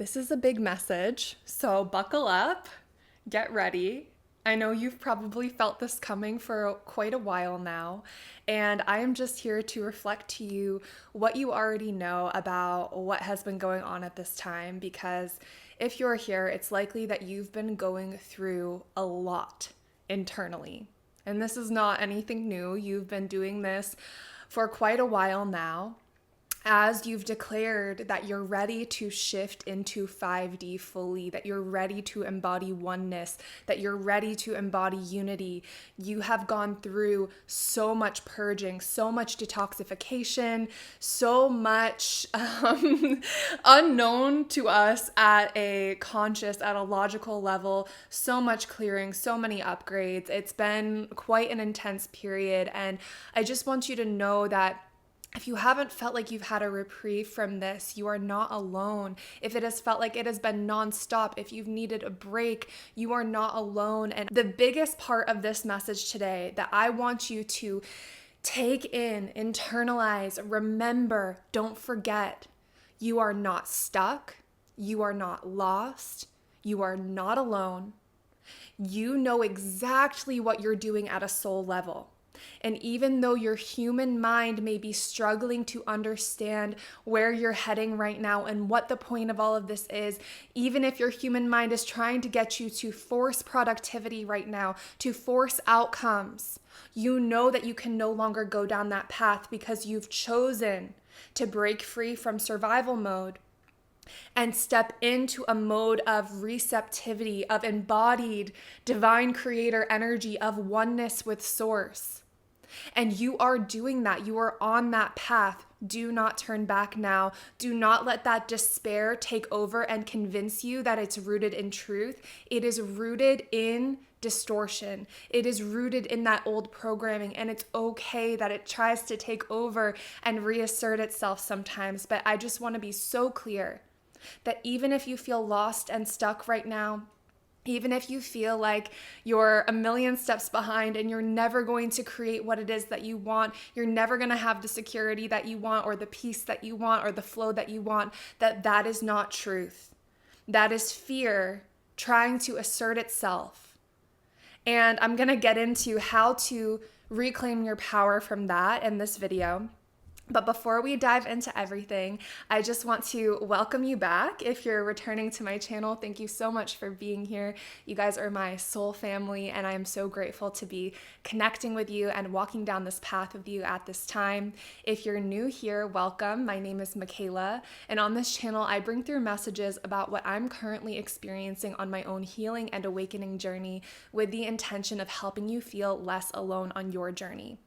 This is a big message, so buckle up, get ready. I know you've probably felt this coming for quite a while now, and I am just here to reflect to you what you already know about what has been going on at this time, because if you're here, it's likely that you've been going through a lot internally. And this is not anything new. You've been doing this for quite a while now, as you've declared that you're ready to shift into 5D fully, that you're ready to embody oneness, that you're ready to embody unity. You have gone through so much purging, so much detoxification, so much unknown to us at a conscious, at a logical level, so much clearing, so many upgrades. It's been quite an intense period, and I just want you to know that if you haven't felt like you've had a reprieve from this, you are not alone. If it has felt like it has been nonstop, if you've needed a break, you are not alone. And the biggest part of this message today that I want you to take in, internalize, remember, don't forget, you are not stuck. You are not lost. You are not alone. You know exactly what you're doing at a soul level. And even though your human mind may be struggling to understand where you're heading right now and what the point of all of this is, even if your human mind is trying to get you to force productivity right now, to force outcomes, you know that you can no longer go down that path because you've chosen to break free from survival mode and step into a mode of receptivity, of embodied divine creator energy, of oneness with source. And you are doing that. You are on that path. Do not turn back now. Do not let that despair take over and convince you that it's rooted in truth. It is rooted in distortion. It is rooted in that old programming, and it's okay that it tries to take over and reassert itself sometimes. But I just want to be so clear that even if you feel lost and stuck right now, even if you feel like you're a million steps behind and you're never going to create what it is that you want, you're never going to have the security that you want or the peace that you want or the flow that you want, that is not truth. That is fear trying to assert itself. And I'm going to get into how to reclaim your power from that in this video. But before we dive into everything, I just want to welcome you back. If you're returning to my channel, thank you so much for being here. You guys are my soul family, and I am so grateful to be connecting with you and walking down this path with you at this time. If you're new here, welcome. My name is Micaela, and on this channel, I bring through messages about what I'm currently experiencing on my own healing and awakening journey with the intention of helping you feel less alone on your journey.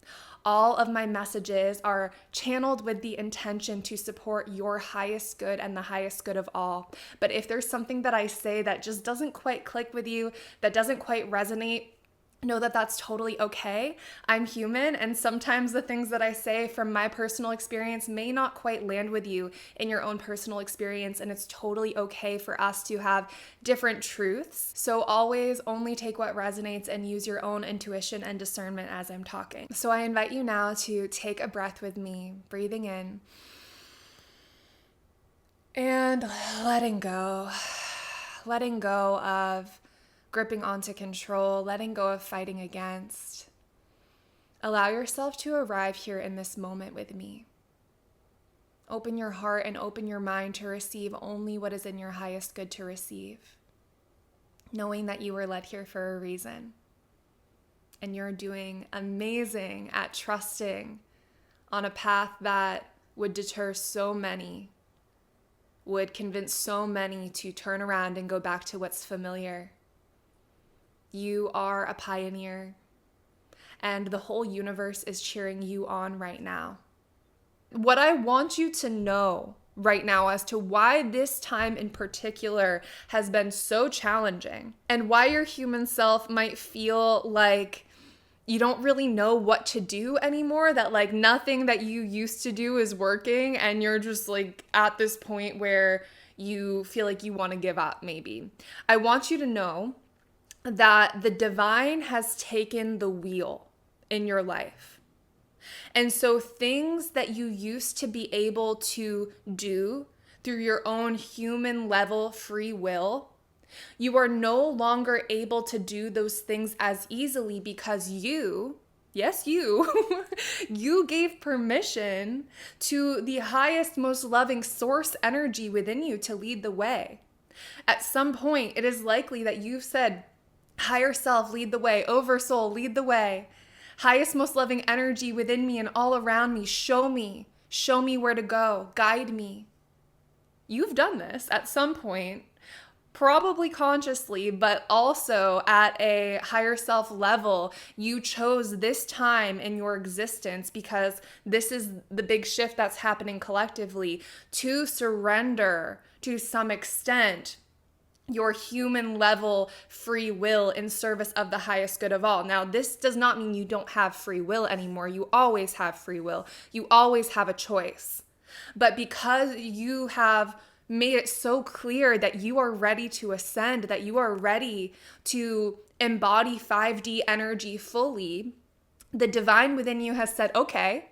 All of my messages are channeled with the intention to support your highest good and the highest good of all. But if there's something that I say that just doesn't quite click with you, that doesn't quite resonate, know that that's totally okay. I'm human, and sometimes the things that I say from my personal experience may not quite land with you in your own personal experience, and it's totally okay for us to have different truths. So always only take what resonates and use your own intuition and discernment as I'm talking. So I invite you now to take a breath with me, breathing in and letting go of gripping onto control, letting go of fighting against. Allow yourself to arrive here in this moment with me. Open your heart and open your mind to receive only what is in your highest good to receive, knowing that you were led here for a reason. And you're doing amazing at trusting on a path that would deter so many, would convince so many to turn around and go back to what's familiar. You are a pioneer, and the whole universe is cheering you on right now. What I want you to know right now as to why this time in particular has been so challenging, and why your human self might feel like you don't really know what to do anymore, that like nothing that you used to do is working, and you're just like at this point where you feel like you want to give up maybe. I want you to know that the divine has taken the wheel in your life. And so things that you used to be able to do through your own human level free will, you are no longer able to do those things as easily because you, yes, you, you gave permission to the highest, most loving source energy within you to lead the way. At some point, it is likely that you've said, higher self, lead the way, oversoul, lead the way. Highest, most loving energy within me and all around me, show me where to go, guide me. You've done this at some point, probably consciously, but also at a higher self level. You chose this time in your existence because this is the big shift that's happening collectively, to surrender to some extent your human level free will in service of the highest good of all. Now, this does not mean you don't have free will anymore. You always have free will. You always have a choice. But because you have made it so clear that you are ready to ascend, that you are ready to embody 5D energy fully, the divine within you has said, okay.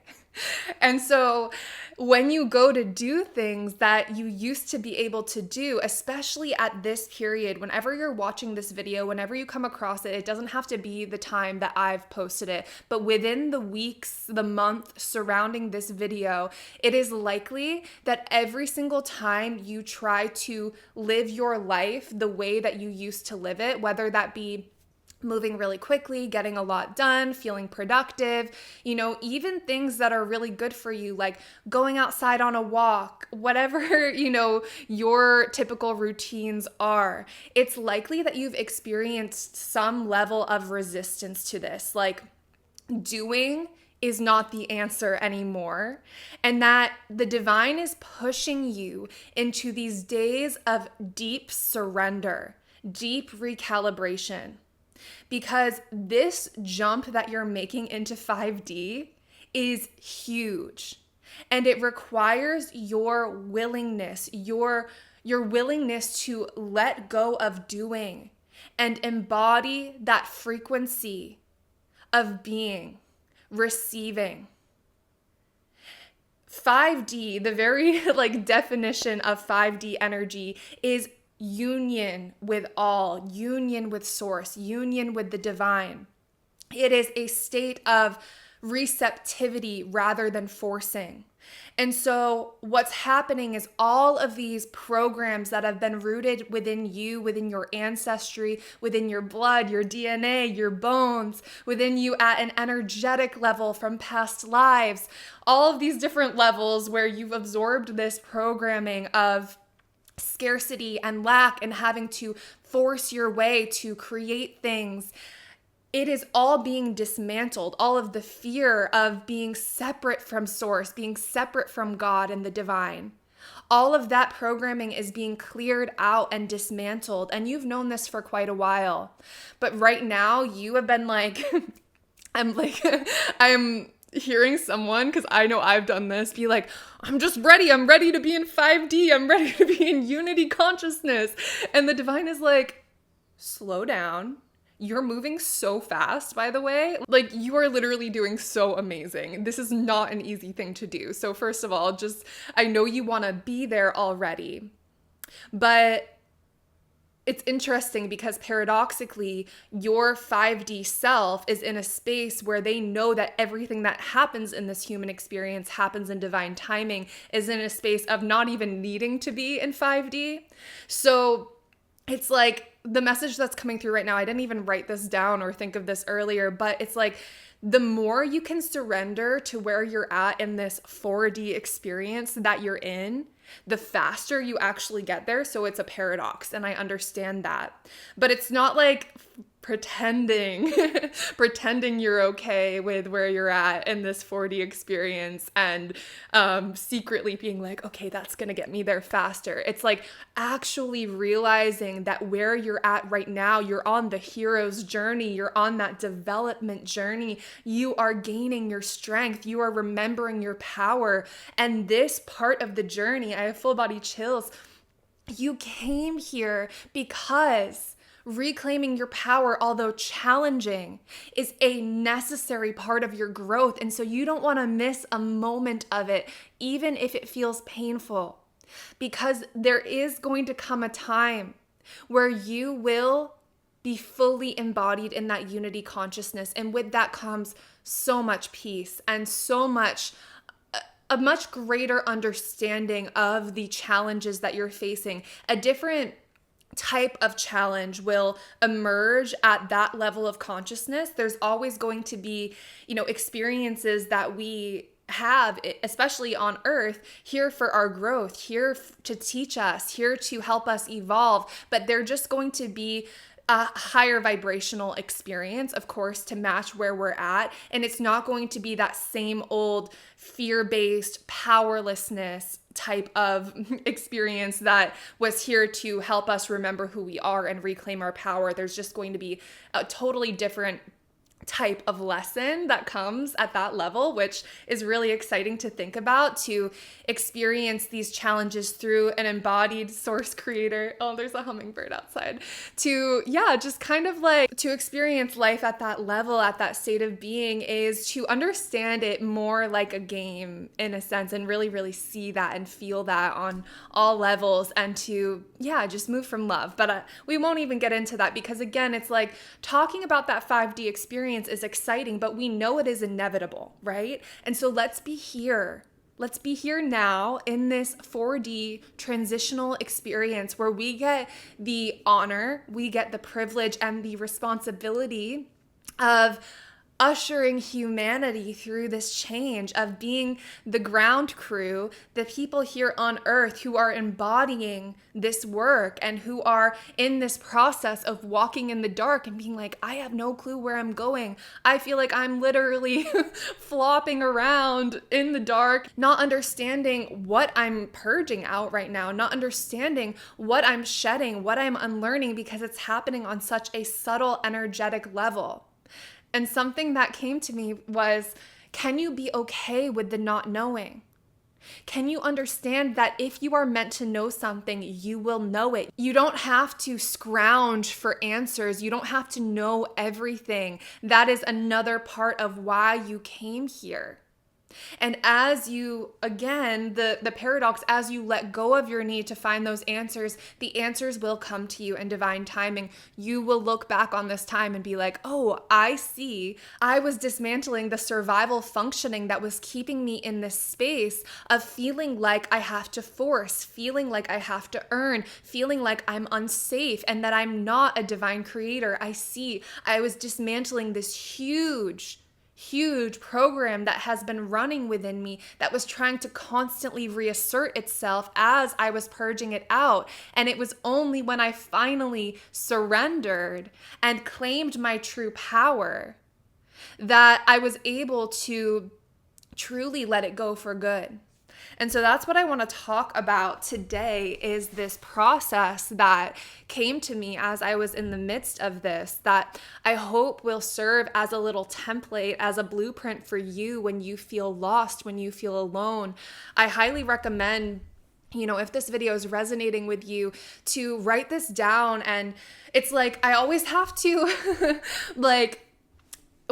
And so when you go to do things that you used to be able to do, especially at this period, whenever you're watching this video, whenever you come across it, it doesn't have to be the time that I've posted it, but within the weeks, the month surrounding this video, it is likely that every single time you try to live your life the way that you used to live it, whether that be moving really quickly, getting a lot done, feeling productive, even things that are really good for you, like going outside on a walk, whatever, your typical routines are, it's likely that you've experienced some level of resistance to this. Like, doing is not the answer anymore, and that the divine is pushing you into these days of deep surrender, deep recalibration. Because this jump that you're making into 5D is huge, and it requires your willingness, your willingness to let go of doing and embody that frequency of being, receiving. 5D, the very definition of 5D energy is union with all, union with source, union with the divine. It is a state of receptivity rather than forcing. And so what's happening is all of these programs that have been rooted within you, within your ancestry, within your blood, your DNA, your bones, within you at an energetic level from past lives, all of these different levels where you've absorbed this programming of scarcity and lack and having to force your way to create things, it is all being dismantled. All of the fear of being separate from source, being separate from God and the divine, all of that programming is being cleared out and dismantled. And you've known this for quite a while, but right now you have been I'm hearing someone, because I know I've done this, be like, I'm ready to be in 5D, I'm ready to be in unity consciousness. And the divine is like, slow down. You're moving so fast, by the way. You are literally doing so amazing. This is not an easy thing to do. So first of all, I know you want to be there already, but it's interesting because paradoxically, your 5D self is in a space where they know that everything that happens in this human experience happens in divine timing, is in a space of not even needing to be in 5D. So it's like the message that's coming through right now, I didn't even write this down or think of this earlier, but it's like the more you can surrender to where you're at in this 4D experience that you're in, the faster you actually get there. So it's a paradox, and I understand that. But it's not like pretending you're okay with where you're at in this 4D experience and secretly being like, okay, that's gonna get me there faster. It's like actually realizing that where you're at right now, you're on the hero's journey, you're on that development journey, you are gaining your strength, you are remembering your power. And this part of the journey, I have full body chills. You came here because reclaiming your power, although challenging, is a necessary part of your growth. And so you don't want to miss a moment of it, even if it feels painful. because there is going to come a time where you will be fully embodied in that unity consciousness. And with that comes so much peace and so much, a much greater understanding of the challenges that you're facing. A different type of challenge will emerge at that level of consciousness. There's always going to be, experiences that we have, especially on earth, here for our growth, here to teach us, here to help us evolve, but they're just going to be a higher vibrational experience, of course, to match where we're at. And it's not going to be that same old fear-based powerlessness type of experience that was here to help us remember who we are and reclaim our power. There's just going to be a totally different type of lesson that comes at that level, which is really exciting to think about, to experience these challenges through an embodied source creator. Oh, there's a hummingbird outside. Just kind of like to experience life at that level, at that state of being, is to understand it more like a game in a sense, and really, really see that and feel that on all levels, and to, just move from love. But we won't even get into that, because again, it's like talking about that 5D experience is exciting, but we know it is inevitable, right? And so let's be here. Let's be here now in this 4D transitional experience where we get the honor, we get the privilege and the responsibility of ushering humanity through this change, of being the ground crew, the people here on earth who are embodying this work and who are in this process of walking in the dark and being like, I have no clue where I'm going. I feel like I'm literally flopping around in the dark, not understanding what I'm purging out right now, not understanding what I'm shedding, what I'm unlearning, because it's happening on such a subtle energetic level. And something that came to me was, can you be okay with the not knowing? Can you understand that if you are meant to know something, you will know it? You don't have to scrounge for answers. You don't have to know everything. That is another part of why you came here. And as you, again, the paradox, as you let go of your need to find those answers, the answers will come to you in divine timing. You will look back on this time and be like, oh, I see. I was dismantling the survival functioning that was keeping me in this space of feeling like I have to force, feeling like I have to earn, feeling like I'm unsafe and that I'm not a divine creator. I see. I was dismantling this huge program that has been running within me that was trying to constantly reassert itself as I was purging it out. And it was only when I finally surrendered and claimed my true power that I was able to truly let it go for good. And so that's what I want to talk about today, is this process that came to me as I was in the midst of this, that I hope will serve as a little template, as a blueprint for you when you feel lost, when you feel alone. I highly recommend, if this video is resonating with you, to write this down. And it's like, I always have to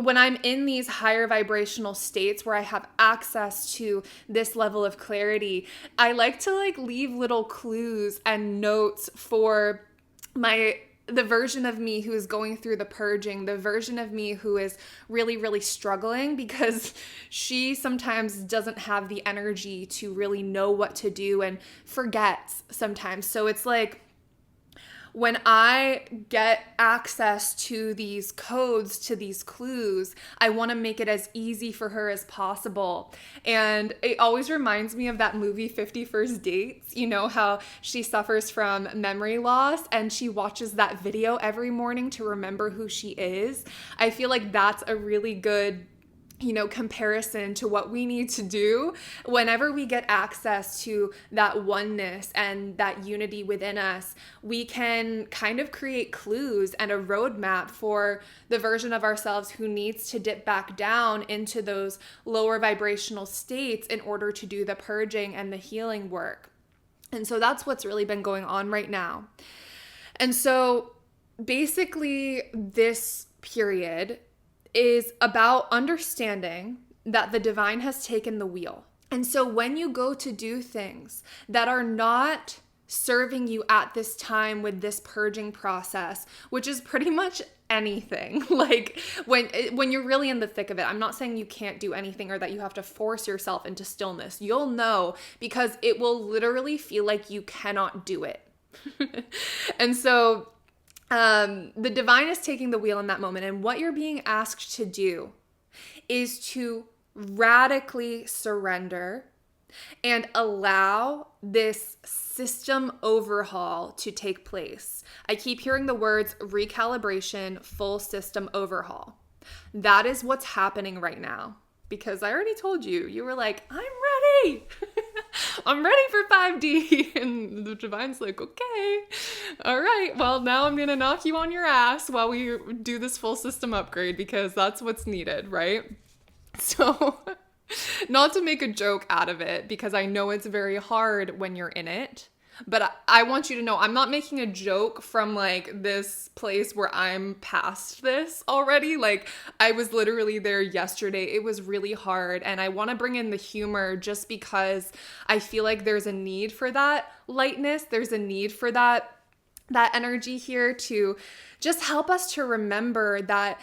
when I'm in these higher vibrational states where I have access to this level of clarity, I like to leave little clues and notes for the version of me who is going through the purging, the version of me who is really, really struggling, because she sometimes doesn't have the energy to really know what to do and forgets sometimes. So it's like, when I get access to these codes, to these clues, I want to make it as easy for her as possible. And it always reminds me of that movie 50 First Dates, how she suffers from memory loss and she watches that video every morning to remember who she is. I feel like that's a really good comparison to what we need to do whenever we get access to that oneness and that unity within us. We can kind of create clues and a roadmap for the version of ourselves who needs to dip back down into those lower vibrational states in order to do the purging and the healing work. And so that's what's really been going on right now. And so basically this period is about understanding that the divine has taken the wheel. And so when you go to do things that are not serving you at this time with this purging process, which is pretty much anything, like when you're really in the thick of it, I'm not saying you can't do anything or that you have to force yourself into stillness. You'll know, because it will literally feel like you cannot do it. And so the divine is taking the wheel in that moment. And what you're being asked to do is to radically surrender and allow this system overhaul to take place. I keep hearing the words recalibration, full system overhaul. That is what's happening right now, because I already told you, you were like, I'm ready. I'm ready for 5D. And the divine's like, okay, all right, well, now I'm going to knock you on your ass while we do this full system upgrade, because that's what's needed, right? So not to make a joke out of it, because I know it's very hard when you're in it, but I want you to know I'm not making a joke from like this place where I'm past this already. Like, I was literally there yesterday. It was really hard, and I want to bring in the humor just because I feel like there's a need for that lightness. There's a need for that energy here to just help us to remember that,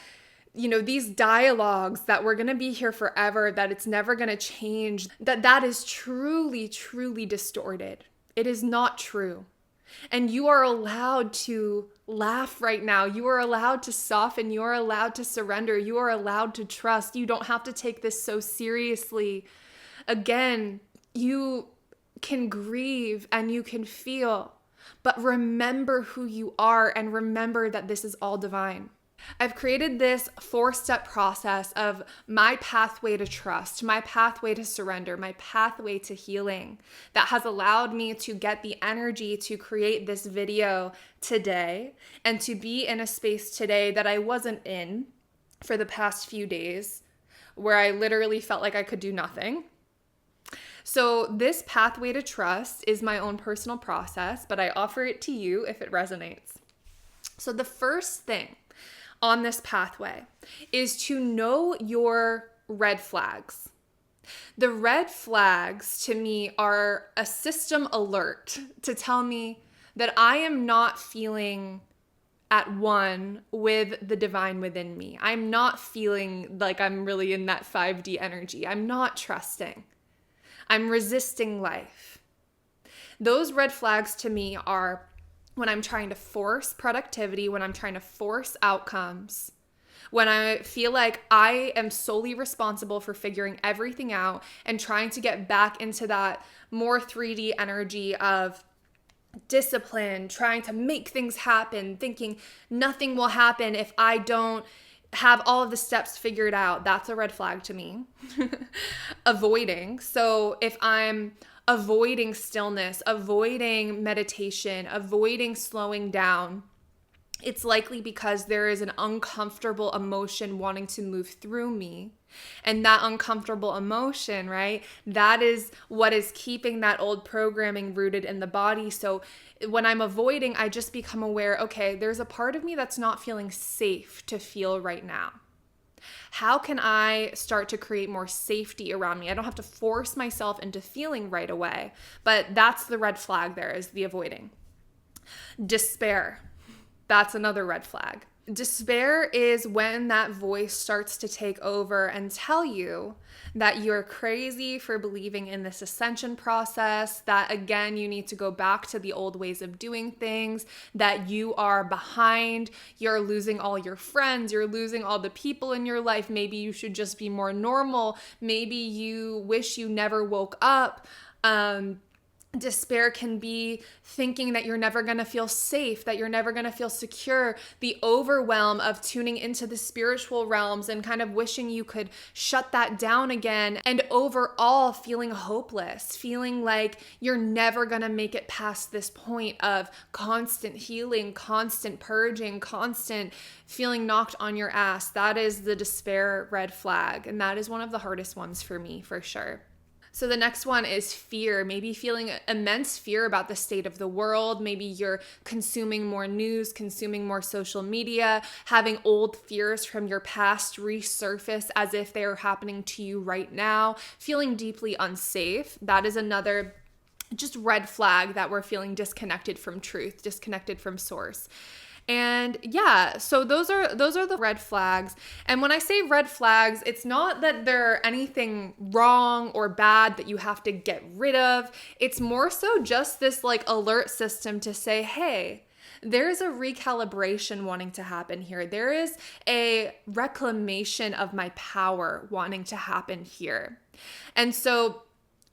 you know, these dialogues that we're going to be here forever, that it's never going to change, that is truly, truly distorted. It is not true. And you are allowed to laugh right now. You are allowed to soften. You are allowed to surrender. You are allowed to trust. You don't have to take this so seriously. Again, you can grieve and you can feel, but remember who you are and remember that this is all divine. I've created this 4-step process of my pathway to trust, my pathway to surrender, my pathway to healing that has allowed me to get the energy to create this video today and to be in a space today that I wasn't in for the past few days, where I literally felt like I could do nothing. So this pathway to trust is my own personal process, but I offer it to you if it resonates. So the first thing on this pathway is to know your red flags. The red flags to me are a system alert to tell me that I am not feeling at one with the divine within me. I'm not feeling like I'm really in that 5D energy. I'm not trusting. I'm resisting life. Those red flags to me are when I'm trying to force productivity, when I'm trying to force outcomes, when I feel like I am solely responsible for figuring everything out and trying to get back into that more 3D energy of discipline, trying to make things happen, thinking nothing will happen if I don't have all of the steps figured out. That's a red flag to me. Avoiding. So if I'm avoiding stillness, avoiding meditation, avoiding slowing down, it's likely because there is an uncomfortable emotion wanting to move through me. And that uncomfortable emotion, right? That is what is keeping that old programming rooted in the body. So when I'm avoiding, I just become aware, okay, there's a part of me that's not feeling safe to feel right now. How can I start to create more safety around me? I don't have to force myself into feeling right away, but that's the red flag there, is the avoiding. Despair. That's another red flag. Despair is when that voice starts to take over and tell you that you're crazy for believing in this ascension process, that again, you need to go back to the old ways of doing things, that you are behind, you're losing all your friends, you're losing all the people in your life, maybe you should just be more normal, maybe you wish you never woke up. Despair can be thinking that you're never going to feel safe, that you're never going to feel secure, the overwhelm of tuning into the spiritual realms and kind of wishing you could shut that down again, and overall feeling hopeless, feeling like you're never going to make it past this point of constant healing, constant purging, constant feeling knocked on your ass. That is the despair red flag, and that is one of the hardest ones for me, for sure. So the next one is fear, maybe feeling immense fear about the state of the world. Maybe you're consuming more news, consuming more social media, having old fears from your past resurface as if they are happening to you right now, feeling deeply unsafe. That is another just red flag that we're feeling disconnected from truth, disconnected from source. And yeah, so those are the red flags. And when I say red flags, it's not that there's anything wrong or bad that you have to get rid of. It's more so just this like alert system to say, hey, there's a recalibration wanting to happen here. There is a reclamation of my power wanting to happen here. And so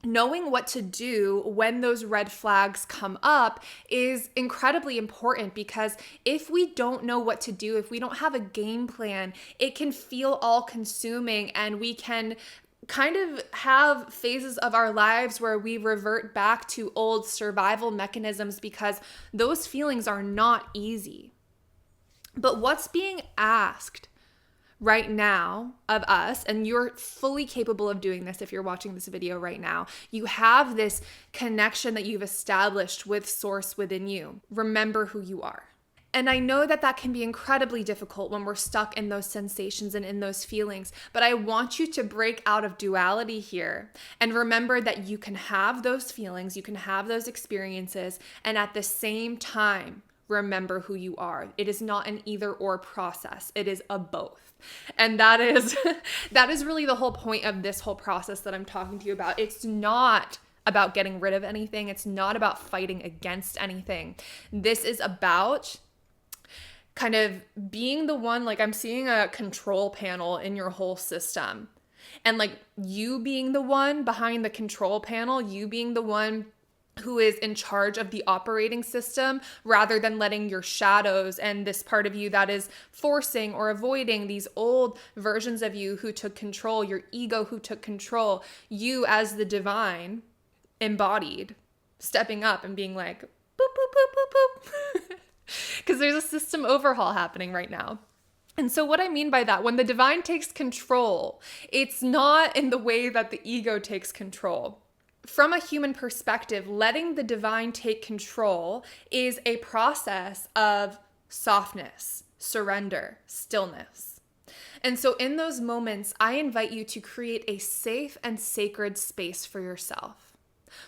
knowing what to do when those red flags come up is incredibly important, because if we don't know what to do, if we don't have a game plan, it can feel all consuming, and we can kind of have phases of our lives where we revert back to old survival mechanisms, because those feelings are not easy. But what's being asked right now of us, and you're fully capable of doing this if you're watching this video right now, you have this connection that you've established with source within you. Remember who you are. And I know that that can be incredibly difficult when we're stuck in those sensations and in those feelings, but I want you to break out of duality here and remember that you can have those feelings, you can have those experiences, and at the same time, remember who you are. It is not an either or process. It is a both. And that is really the whole point of this whole process that I'm talking to you about. It's not about getting rid of anything. It's not about fighting against anything. This is about kind of being the one, like I'm seeing a control panel in your whole system. And like you being the one behind the control panel, you being the one who is in charge of the operating system, rather than letting your shadows and this part of you that is forcing or avoiding these old versions of you who took control, your ego who took control, you as the divine embodied, stepping up and being like, boop, boop, boop, boop, boop. Because there's a system overhaul happening right now. And so what I mean by that, when the divine takes control, it's not in the way that the ego takes control. From a human perspective, letting the divine take control is a process of softness, surrender, stillness. And so in those moments, I invite you to create a safe and sacred space for yourself.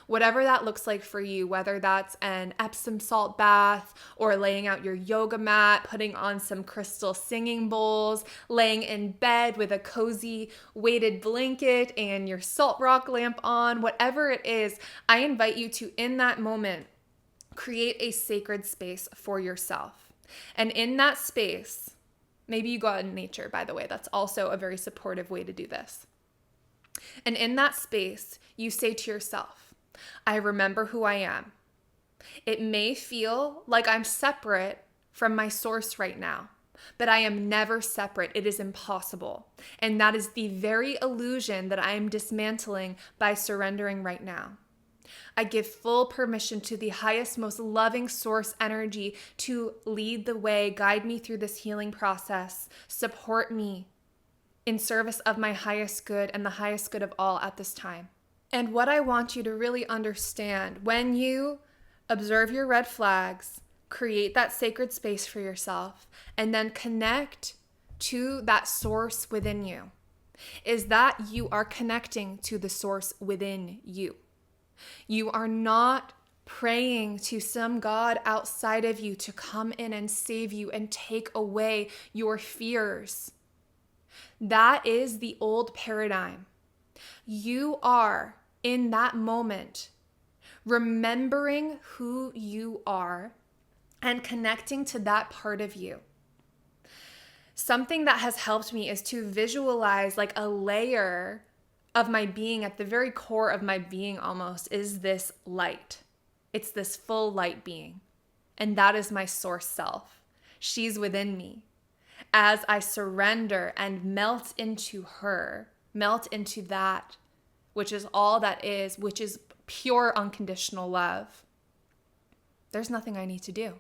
Whatever that looks like for you, whether that's an Epsom salt bath or laying out your yoga mat, putting on some crystal singing bowls, laying in bed with a cozy weighted blanket and your salt rock lamp on, whatever it is, I invite you to, in that moment, create a sacred space for yourself. And in that space, maybe you go out in nature, by the way, that's also a very supportive way to do this. And in that space, you say to yourself, I remember who I am. It may feel like I'm separate from my source right now, but I am never separate. It is impossible. And that is the very illusion that I am dismantling by surrendering right now. I give full permission to the highest, most loving source energy to lead the way, guide me through this healing process, support me in service of my highest good and the highest good of all at this time. And what I want you to really understand, when you observe your red flags, create that sacred space for yourself, and then connect to that source within you, is that you are connecting to the source within you. You are not praying to some God outside of you to come in and save you and take away your fears. That is the old paradigm. You are, in that moment, remembering who you are and connecting to that part of you. Something that has helped me is to visualize like a layer of my being. At the very core of my being almost is this light. It's this full light being. And that is my source self. She's within me. As I surrender and melt into her, melt into that which is all that is, which is pure unconditional love, there's nothing I need to do.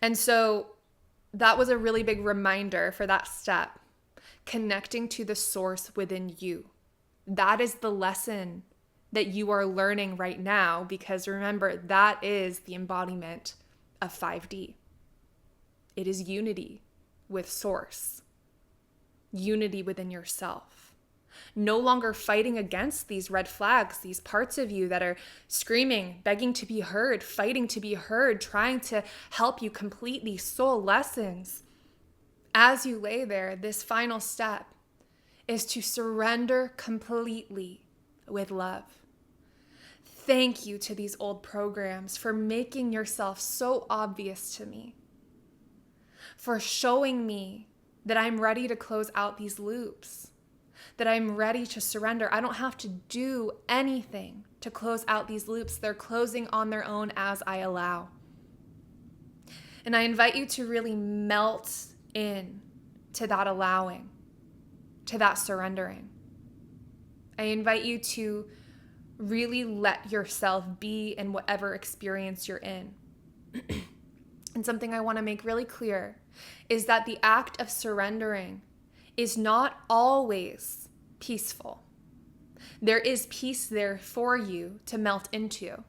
And so that was a really big reminder for that step, connecting to the source within you. That is the lesson that you are learning right now, because remember, that is the embodiment of 5D. It is unity with source, unity within yourself. No longer fighting against these red flags, these parts of you that are screaming, begging to be heard, fighting to be heard, trying to help you complete these soul lessons. As you lay there, this final step is to surrender completely with love. Thank you to these old programs for making yourself so obvious to me, for showing me that I'm ready to close out these loops, that I'm ready to surrender. I don't have to do anything to close out these loops. They're closing on their own as I allow. And I invite you to really melt in to that allowing, to that surrendering. I invite you to really let yourself be in whatever experience you're in. And something I want to make really clear is that the act of surrendering is not always peaceful. There is peace there for you to melt into.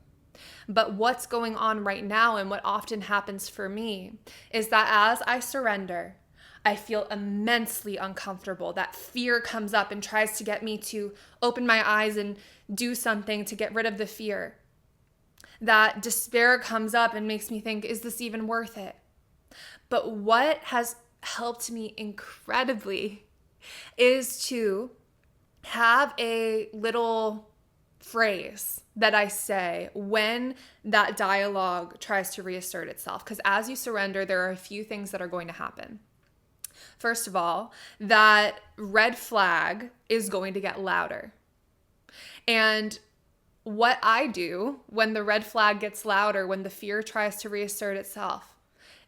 But what's going on right now, and what often happens for me, is that as I surrender, I feel immensely uncomfortable. That fear comes up and tries to get me to open my eyes and do something to get rid of the fear. That despair comes up and makes me think, is this even worth it? But what has helped me incredibly is to have a little phrase that I say when that dialogue tries to reassert itself. Because as you surrender, there are a few things that are going to happen. First of all, that red flag is going to get louder. And what I do when the red flag gets louder, when the fear tries to reassert itself,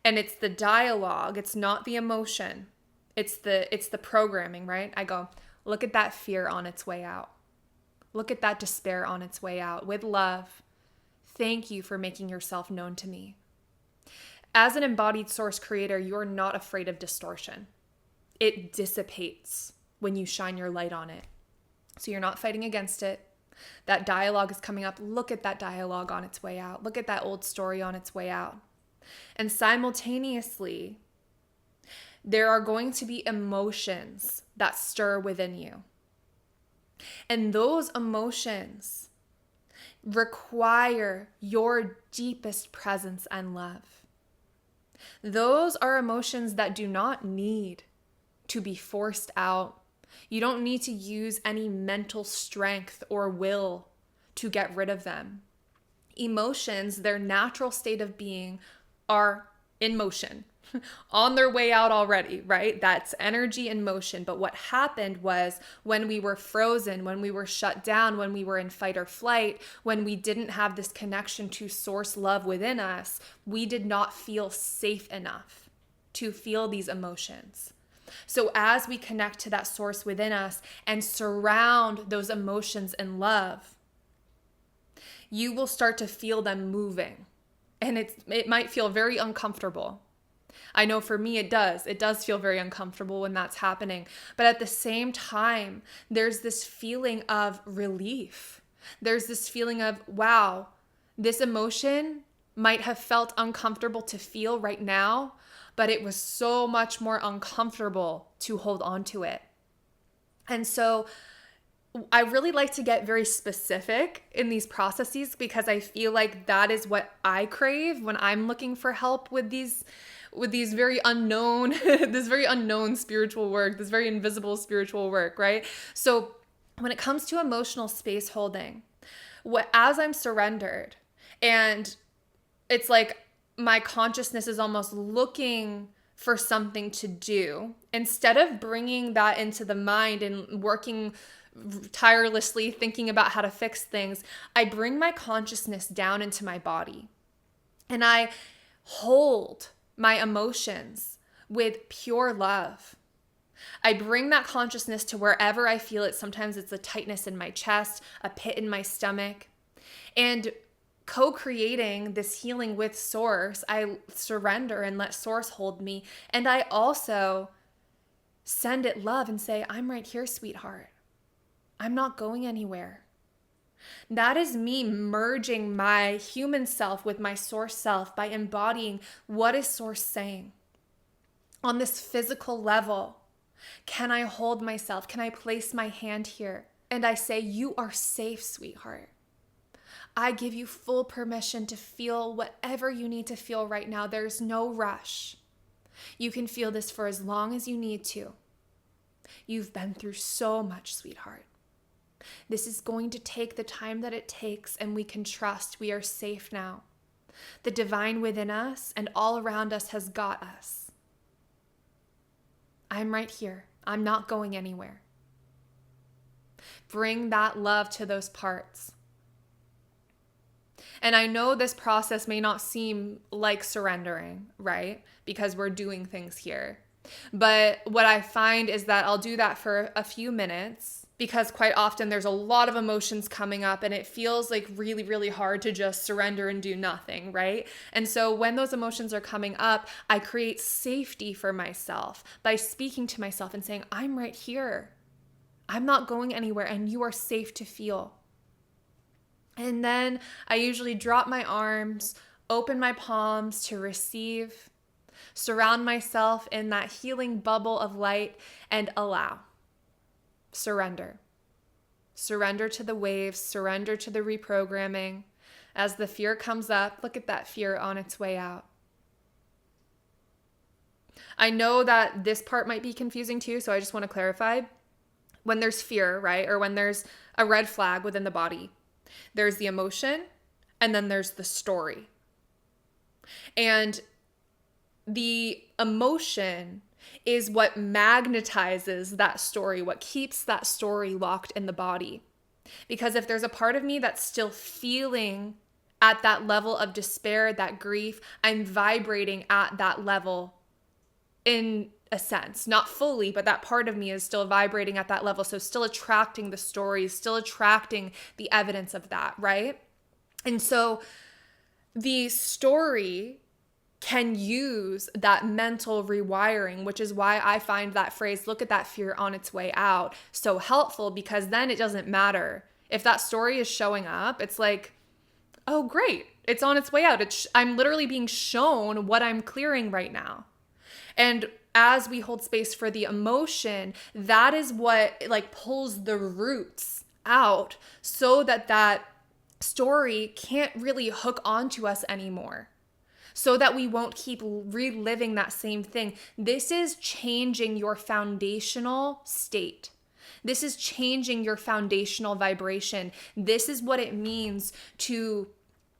and it's the dialogue, it's not the emotion, it's the programming, right? I go, look at that fear on its way out. Look at that despair on its way out. With love, thank you for making yourself known to me. As an embodied source creator, you're not afraid of distortion. It dissipates when you shine your light on it. So you're not fighting against it. That dialogue is coming up. Look at that dialogue on its way out. Look at that old story on its way out. And simultaneously, there are going to be emotions that stir within you. And those emotions require your deepest presence and love. Those are emotions that do not need to be forced out. You don't need to use any mental strength or will to get rid of them. Emotions, their natural state of being, are in motion, on their way out already, right? That's energy in motion. But what happened was when we were frozen, when we were shut down, when we were in fight or flight, when we didn't have this connection to source love within us, we did not feel safe enough to feel these emotions. So as we connect to that source within us and surround those emotions in love, you will start to feel them moving. And it might feel very uncomfortable. I know for me it does. It does feel very uncomfortable when that's happening. But at the same time, there's this feeling of relief. There's this feeling of, wow, this emotion might have felt uncomfortable to feel right now, but it was so much more uncomfortable to hold on to it. And so I really like to get very specific in these processes because I feel like that is what I crave when I'm looking for help with these very unknown, this very unknown spiritual work, this very invisible spiritual work, right? So when it comes to emotional space holding, as I'm surrendered, and it's like my consciousness is almost looking for something to do, instead of bringing that into the mind and working tirelessly thinking about how to fix things, I bring my consciousness down into my body and I hold my emotions with pure love. I bring that consciousness to wherever I feel it. Sometimes it's a tightness in my chest, a pit in my stomach. And co-creating this healing with source, I surrender and let source hold me. And I also send it love and say, I'm right here, sweetheart. I'm not going anywhere. That is me merging my human self with my source self by embodying what is source saying. On this physical level, can I hold myself? Can I place my hand here? And I say, you are safe, sweetheart. I give you full permission to feel whatever you need to feel right now. There's no rush. You can feel this for as long as you need to. You've been through so much, sweetheart. This is going to take the time that it takes, and we can trust we are safe now. The divine within us and all around us has got us. I'm right here. I'm not going anywhere. Bring that love to those parts. And I know this process may not seem like surrendering, right? Because we're doing things here. But what I find is that I'll do that for a few minutes, because quite often there's a lot of emotions coming up and it feels like really, really hard to just surrender and do nothing, right? And so when those emotions are coming up, I create safety for myself by speaking to myself and saying, I'm right here. I'm not going anywhere, and you are safe to feel. And then I usually drop my arms, open my palms to receive, surround myself in that healing bubble of light, and allow. Surrender. Surrender to the waves, surrender to the reprogramming. As the fear comes up, look at that fear on its way out. I know that this part might be confusing too, so I just want to clarify. When there's fear, right, or when there's a red flag within the body, there's the emotion, and then there's the story. And the emotion is what magnetizes that story, what keeps that story locked in the body. Because if there's a part of me that's still feeling at that level of despair, that grief, I'm vibrating at that level in a sense, not fully, but that part of me is still vibrating at that level. So still attracting the stories, still attracting the evidence of that, right? And so the story can use that mental rewiring, which is why I find that phrase, look at that fear on its way out, so helpful, because then it doesn't matter. If that story is showing up, it's like, oh, great, it's on its way out. I'm literally being shown what I'm clearing right now. And as we hold space for the emotion, that is what like pulls the roots out so that that story can't really hook onto us anymore, so that we won't keep reliving that same thing. This is changing your foundational state. This is changing your foundational vibration. This is what it means to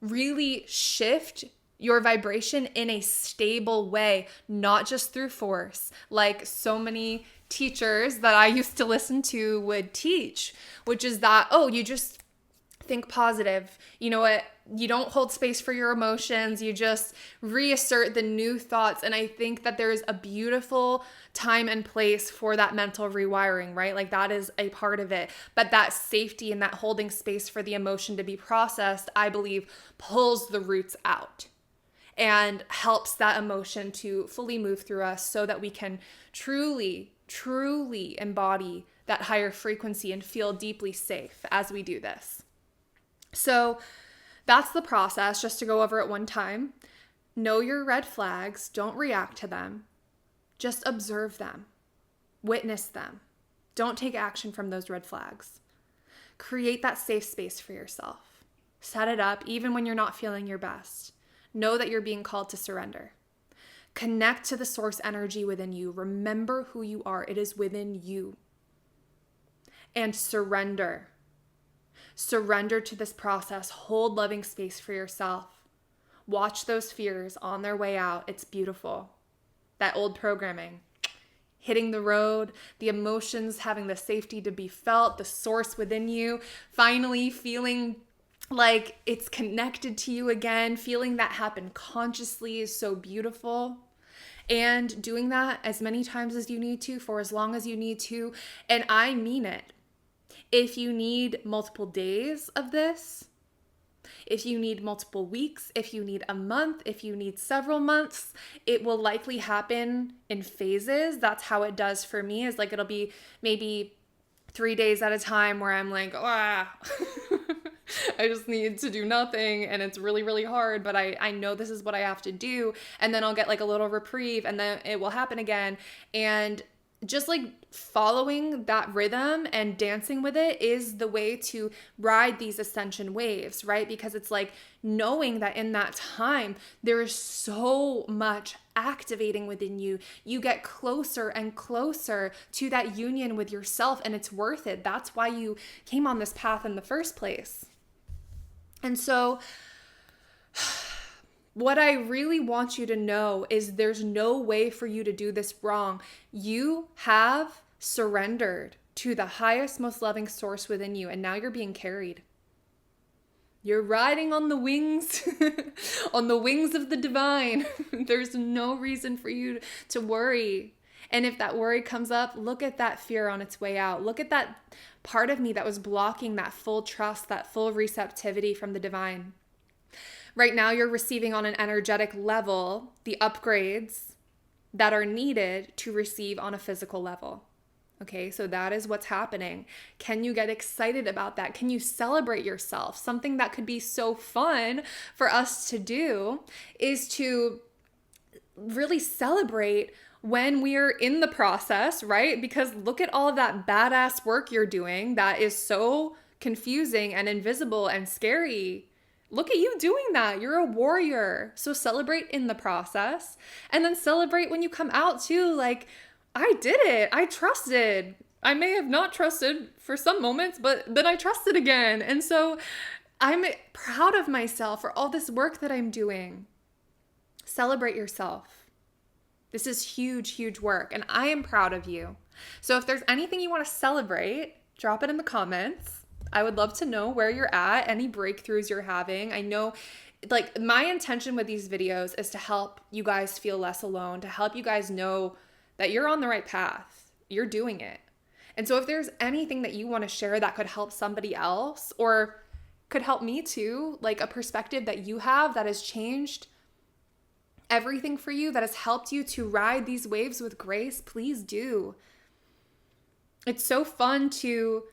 really shift your vibration in a stable way, not just through force, like so many teachers that I used to listen to would teach, which is that, oh, you just think positive. You know what? You don't hold space for your emotions. You just reassert the new thoughts. And I think that there's a beautiful time and place for that mental rewiring, right? Like that is a part of it. But that safety and that holding space for the emotion to be processed, I believe, pulls the roots out and helps that emotion to fully move through us so that we can truly, truly embody that higher frequency and feel deeply safe as we do this. So that's the process, just to go over it one time. Know your red flags. Don't react to them. Just observe them. Witness them. Don't take action from those red flags. Create that safe space for yourself. Set it up even when you're not feeling your best. Know that you're being called to surrender. Connect to the source energy within you. Remember who you are. It is within you. And surrender. Surrender to this process. Hold loving space for yourself. Watch those fears on their way out. It's beautiful. That old programming. Hitting the road, the emotions having the safety to be felt, the source within you, finally feeling like it's connected to you again, feeling that happen consciously is so beautiful. And doing that as many times as you need to, for as long as you need to. And I mean it. If you need multiple days of this, if you need multiple weeks, if you need a month, if you need several months, it will likely happen in phases. That's how it does for me, is like it'll be maybe 3 days at a time where I'm like, ah, I just need to do nothing and it's really, really hard, but I know this is what I have to do. And then I'll get like a little reprieve and then it will happen again. And just like following that rhythm and dancing with it is the way to ride these ascension waves, right? Because it's like knowing that in that time, there is so much activating within you. You get closer and closer to that union with yourself, and it's worth it. That's why you came on this path in the first place. And so what I really want you to know is there's no way for you to do this wrong. You have surrendered to the highest, most loving source within you, and now you're being carried. You're riding on the wings, on the wings of the divine. There's no reason for you to worry. And if that worry comes up, look at that fear on its way out. Look at that part of me that was blocking that full trust, that full receptivity from the divine. Right now, you're receiving on an energetic level the upgrades that are needed to receive on a physical level. Okay, so that is what's happening. Can you get excited about that? Can you celebrate yourself? Something that could be so fun for us to do is to really celebrate when we're in the process, right? Because look at all of that badass work you're doing that is so confusing and invisible and scary. Look at you doing that. You're a warrior. So celebrate in the process and then celebrate when you come out too. Like, I did it. I trusted. I may have not trusted for some moments, but then I trusted again. And so I'm proud of myself for all this work that I'm doing. Celebrate yourself. This is huge, huge work. And I am proud of you. So if there's anything you want to celebrate, drop it in the comments. I would love to know where you're at, any breakthroughs you're having. I know, like, my intention with these videos is to help you guys feel less alone, to help you guys know that you're on the right path. You're doing it. And so if there's anything that you want to share that could help somebody else or could help me too, like a perspective that you have that has changed everything for you, that has helped you to ride these waves with grace, please do. It's so fun to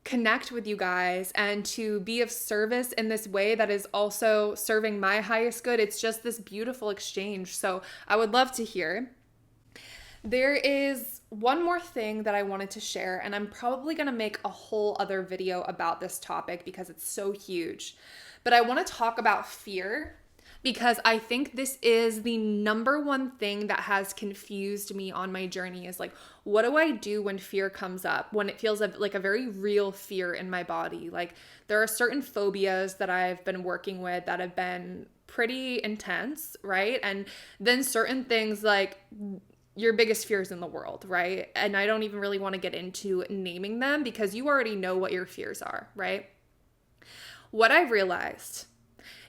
connect with you guys and to be of service in this way that is also serving my highest good. It's just this beautiful exchange. So I would love to hear. There is one more thing that I wanted to share, and I'm probably going to make a whole other video about this topic because it's so huge. But I want to talk about fear because I think this is the number one thing that has confused me on my journey is like, what do I do when fear comes up, when it feels like a very real fear in my body? Like, there are certain phobias that I've been working with that have been pretty intense, right? And then certain things like your biggest fears in the world, right? And I don't even really want to get into naming them because you already know what your fears are, right? What I realized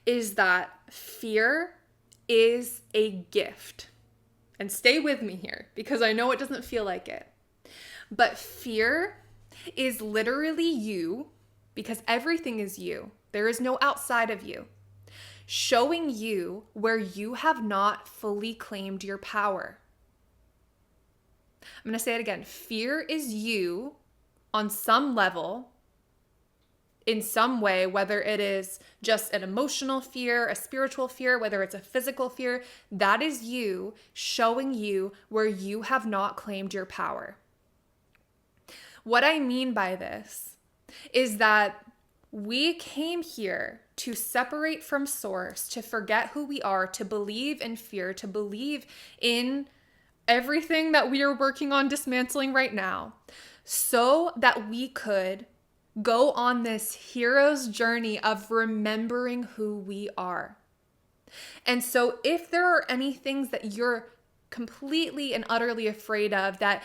is that fear is a gift. And stay with me here because I know it doesn't feel like it. But fear is literally you, because everything is you. There is no outside of you, showing you where you have not fully claimed your power. I'm going to say it again. Fear is you on some level, in some way, whether it is just an emotional fear, a spiritual fear, whether it's a physical fear, that is you showing you where you have not claimed your power. What I mean by this is that we came here to separate from source, to forget who we are, to believe in fear, to believe in everything that we are working on dismantling right now, so that we could go on this hero's journey of remembering who we are. And so if there are any things that you're completely and utterly afraid of that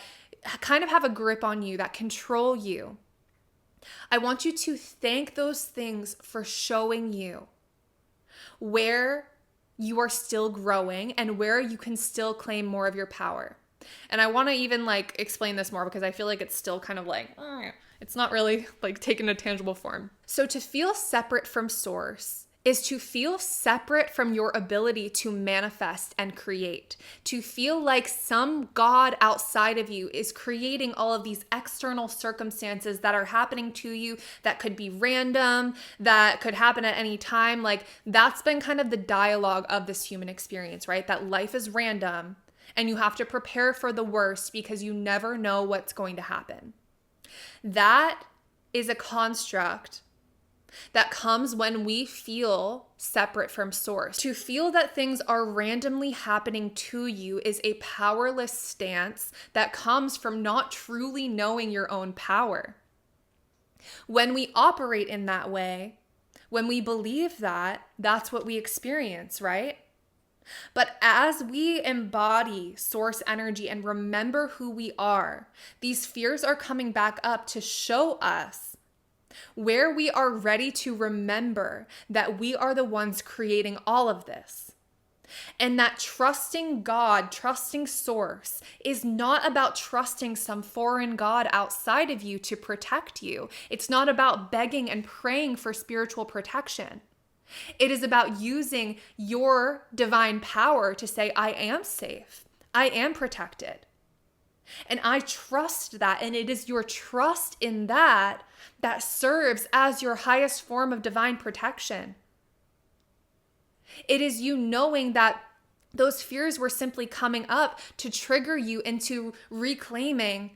kind of have a grip on you, that control you, I want you to thank those things for showing you where you are still growing and where you can still claim more of your power. And I want to even like explain this more because I feel like it's still kind of like, it's not really like taking a tangible form. So to feel separate from source is to feel separate from your ability to manifest and create, to feel like some God outside of you is creating all of these external circumstances that are happening to you that could be random, that could happen at any time. Like, that's been kind of the dialogue of this human experience, right? That life is random and you have to prepare for the worst because you never know what's going to happen. That is a construct that comes when we feel separate from source. To feel that things are randomly happening to you is a powerless stance that comes from not truly knowing your own power. When we operate in that way, when we believe that, that's what we experience, right? But as we embody source energy and remember who we are, these fears are coming back up to show us where we are ready to remember that we are the ones creating all of this. And that trusting God, trusting source, is not about trusting some foreign God outside of you to protect you. It's not about begging and praying for spiritual protection. It is about using your divine power to say, I am safe. I am protected. And I trust that. And it is your trust in that that serves as your highest form of divine protection. It is you knowing that those fears were simply coming up to trigger you into reclaiming,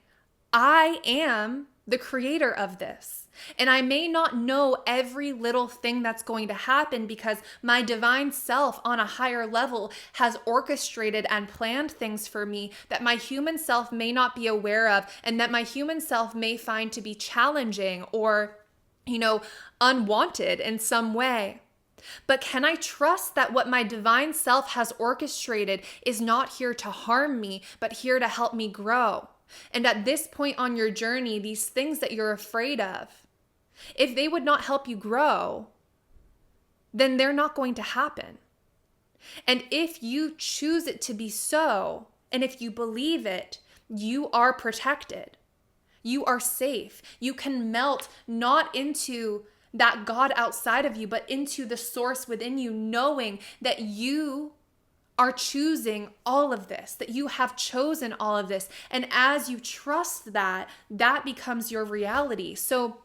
I am the creator of this. And I may not know every little thing that's going to happen because my divine self on a higher level has orchestrated and planned things for me that my human self may not be aware of, and that my human self may find to be challenging or, unwanted in some way. But can I trust that what my divine self has orchestrated is not here to harm me, but here to help me grow? And at this point on your journey, these things that you're afraid of, if they would not help you grow, then they're not going to happen. And if you choose it to be so, and if you believe it, you are protected. You are safe. You can melt not into that God outside of you, but into the source within you, knowing that you are choosing all of this, that you have chosen all of this. And as you trust that, that becomes your reality. So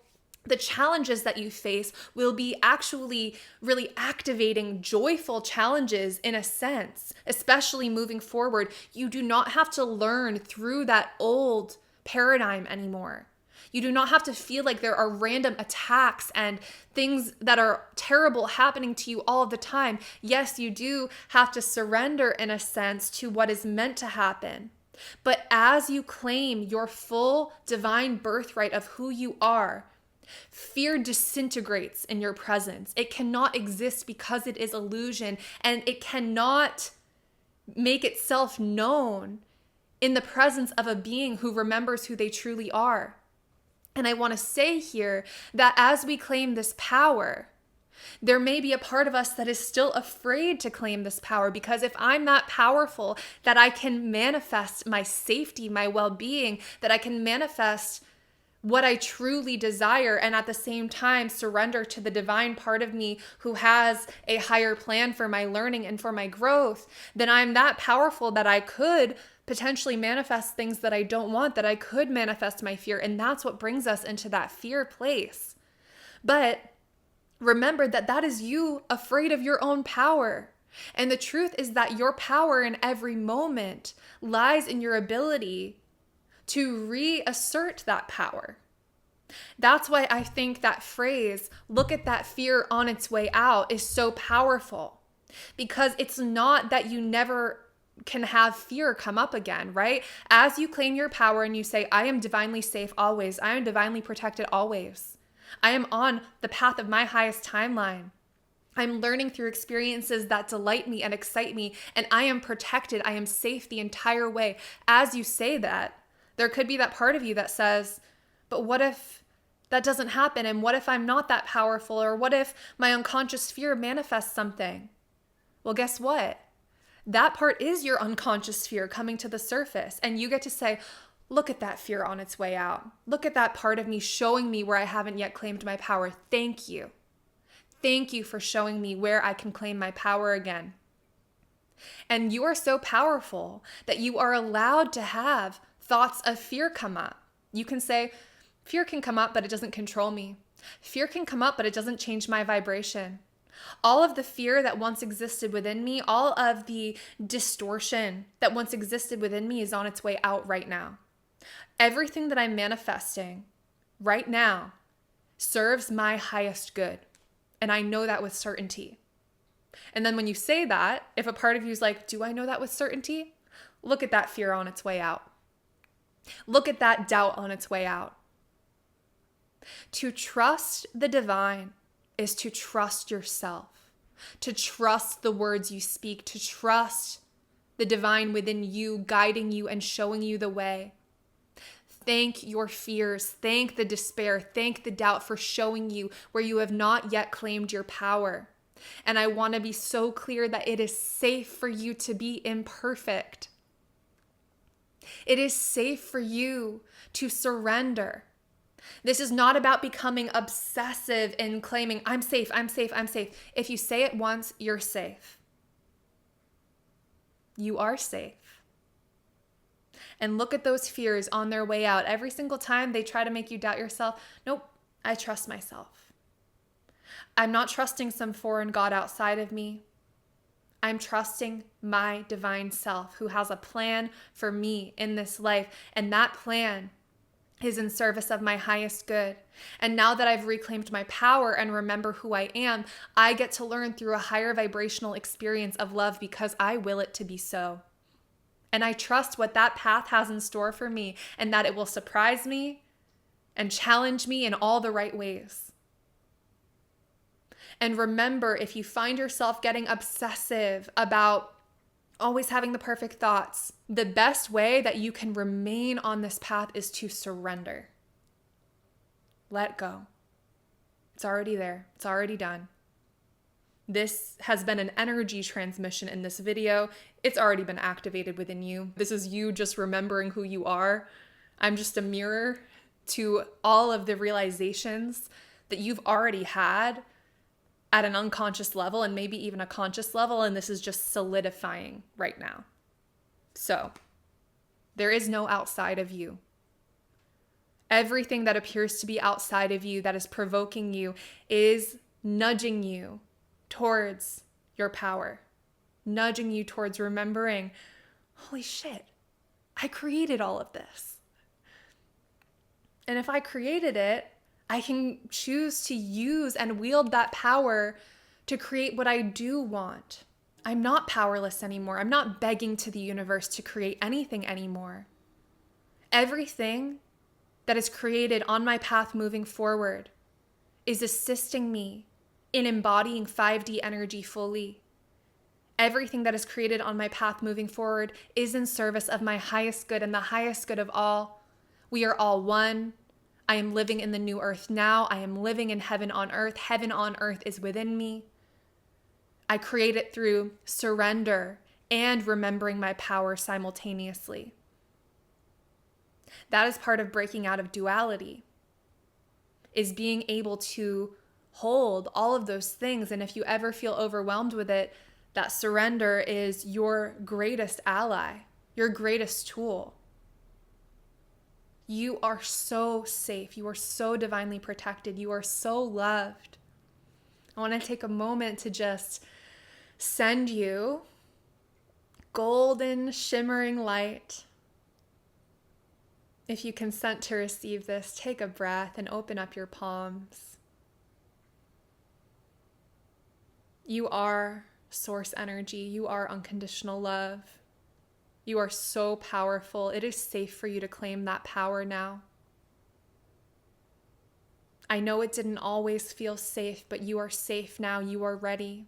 the challenges that you face will be actually really activating joyful challenges in a sense, especially moving forward. You do not have to learn through that old paradigm anymore. You do not have to feel like there are random attacks and things that are terrible happening to you all the time. Yes, you do have to surrender in a sense to what is meant to happen. But as you claim your full divine birthright of who you are, fear disintegrates in your presence. It cannot exist because it is illusion, and it cannot make itself known in the presence of a being who remembers who they truly are. And I want to say here that as we claim this power, there may be a part of us that is still afraid to claim this power, because if I'm that powerful that I can manifest my safety, my well-being, that I can manifest what I truly desire, and at the same time surrender to the divine part of me who has a higher plan for my learning and for my growth, then I'm that powerful that I could potentially manifest things that I don't want, that I could manifest my fear. And that's what brings us into that fear place. But remember that that is you afraid of your own power. And the truth is that your power in every moment lies in your ability to reassert that power. That's why I think that phrase, look at that fear on its way out, is so powerful. Because it's not that you never can have fear come up again, right? As you claim your power and you say, I am divinely safe always, I am divinely protected always, I am on the path of my highest timeline, I'm learning through experiences that delight me and excite me, and I am protected, I am safe the entire way. As you say that, there could be that part of you that says, but what if that doesn't happen? And what if I'm not that powerful? Or what if my unconscious fear manifests something? Well, guess what? That part is your unconscious fear coming to the surface. And you get to say, look at that fear on its way out. Look at that part of me showing me where I haven't yet claimed my power. Thank you. Thank you for showing me where I can claim my power again. And you are so powerful that you are allowed to have thoughts of fear come up. You can say, fear can come up, but it doesn't control me. Fear can come up, but it doesn't change my vibration. All of the fear that once existed within me, all of the distortion that once existed within me is on its way out right now. Everything that I'm manifesting right now serves my highest good. And I know that with certainty. And then when you say that, if a part of you is like, do I know that with certainty? Look at that fear on its way out. Look at that doubt on its way out. To trust the divine is to trust yourself, to trust the words you speak, to trust the divine within you, guiding you and showing you the way. Thank your fears, thank the despair, thank the doubt for showing you where you have not yet claimed your power. And I want to be so clear that it is safe for you to be imperfect. It is safe for you to surrender. This is not about becoming obsessive in claiming, I'm safe, I'm safe, I'm safe. If you say it once, you're safe. You are safe. And look at those fears on their way out. Every single time they try to make you doubt yourself, nope, I trust myself. I'm not trusting some foreign God outside of me. I'm trusting my divine self who has a plan for me in this life. And that plan is in service of my highest good. And now that I've reclaimed my power and remember who I am, I get to learn through a higher vibrational experience of love because I will it to be so. And I trust what that path has in store for me and that it will surprise me and challenge me in all the right ways. And remember, if you find yourself getting obsessive about always having the perfect thoughts, the best way that you can remain on this path is to surrender. Let go. It's already there. It's already done. This has been an energy transmission in this video. It's already been activated within you. This is you just remembering who you are. I'm just a mirror to all of the realizations that you've already had at an unconscious level and maybe even a conscious level, and this is just solidifying right now. So, there is no outside of you. Everything that appears to be outside of you that is provoking you is nudging you towards your power, nudging you towards remembering, holy shit, I created all of this. And if I created it, I can choose to use and wield that power to create what I do want. I'm not powerless anymore. I'm not begging to the universe to create anything anymore. Everything that is created on my path moving forward is assisting me in embodying 5D energy fully. Everything that is created on my path moving forward is in service of my highest good and the highest good of all. We are all one. I am living in the new earth now. I am living in heaven on earth. Heaven on earth is within me. I create it through surrender and remembering my power simultaneously. That is part of breaking out of duality, is being able to hold all of those things. And if you ever feel overwhelmed with it, that surrender is your greatest ally, your greatest tool. You are so safe. You are so divinely protected. You are so loved. I want to take a moment to just send you golden, shimmering light. If you consent to receive this, take a breath and open up your palms. You are source energy. You are unconditional love. You are so powerful. It is safe for you to claim that power now. I know it didn't always feel safe, but you are safe now. You are ready.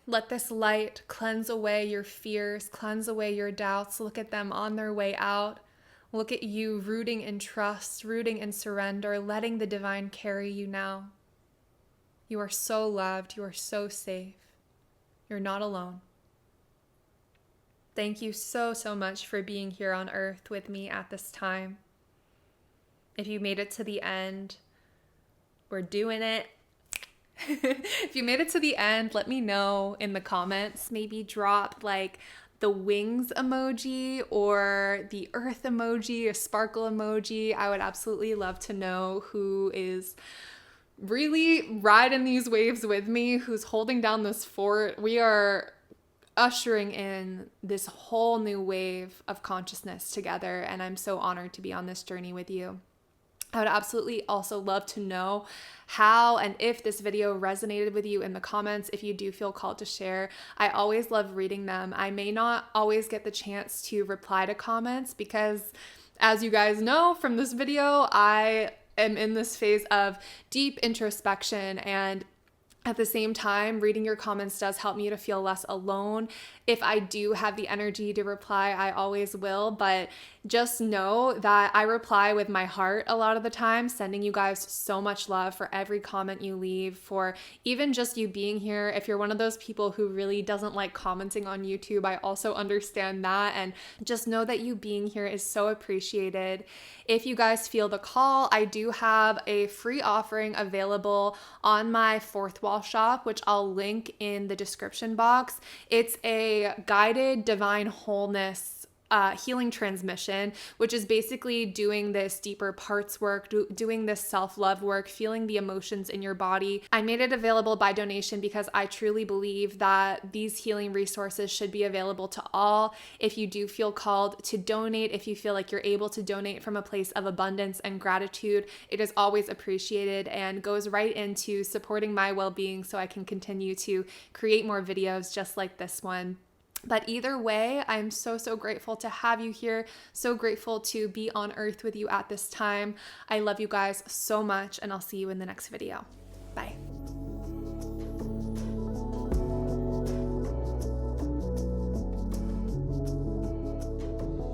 Let this light cleanse away your fears, cleanse away your doubts. Look at them on their way out. Look at you rooting in trust, rooting in surrender, letting the divine carry you now. You are so loved. You are so safe. You're not alone. Thank you so, so much for being here on earth with me at this time. If you made it to the end, we're doing it. If you made it to the end, let me know in the comments. Maybe drop like the wings emoji or the earth emoji, a sparkle emoji. I would absolutely love to know who is really riding these waves with me, who's holding down this fort. We are ushering in this whole new wave of consciousness together, and I'm so honored to be on this journey with you. I would absolutely also love to know how and if this video resonated with you in the comments. If you do feel called to share, I always love reading them. I may not always get the chance to reply to comments because, as you guys know from this video, I am in this phase of deep introspection, and at the same time, reading your comments does help me to feel less alone. If I do have the energy to reply, I always will, but just know that I reply with my heart a lot of the time, sending you guys so much love for every comment you leave, for even just you being here. If you're one of those people who really doesn't like commenting on YouTube, I also understand that, and just know that you being here is so appreciated. If you guys feel the call, I do have a free offering available on my Fourth Wall shop, which I'll link in the description box. It's a guided divine wholeness healing transmission, which is basically doing this deeper parts work, doing this self-love work, feeling the emotions in your body. I made it available by donation because I truly believe that these healing resources should be available to all. If you do feel called to donate, if you feel like you're able to donate from a place of abundance and gratitude, it is always appreciated and goes right into supporting my well-being so I can continue to create more videos just like this one. But either way, I'm so grateful to have you here. So grateful to be on earth with you at this time. I love you guys so much, and I'll see you in the next video.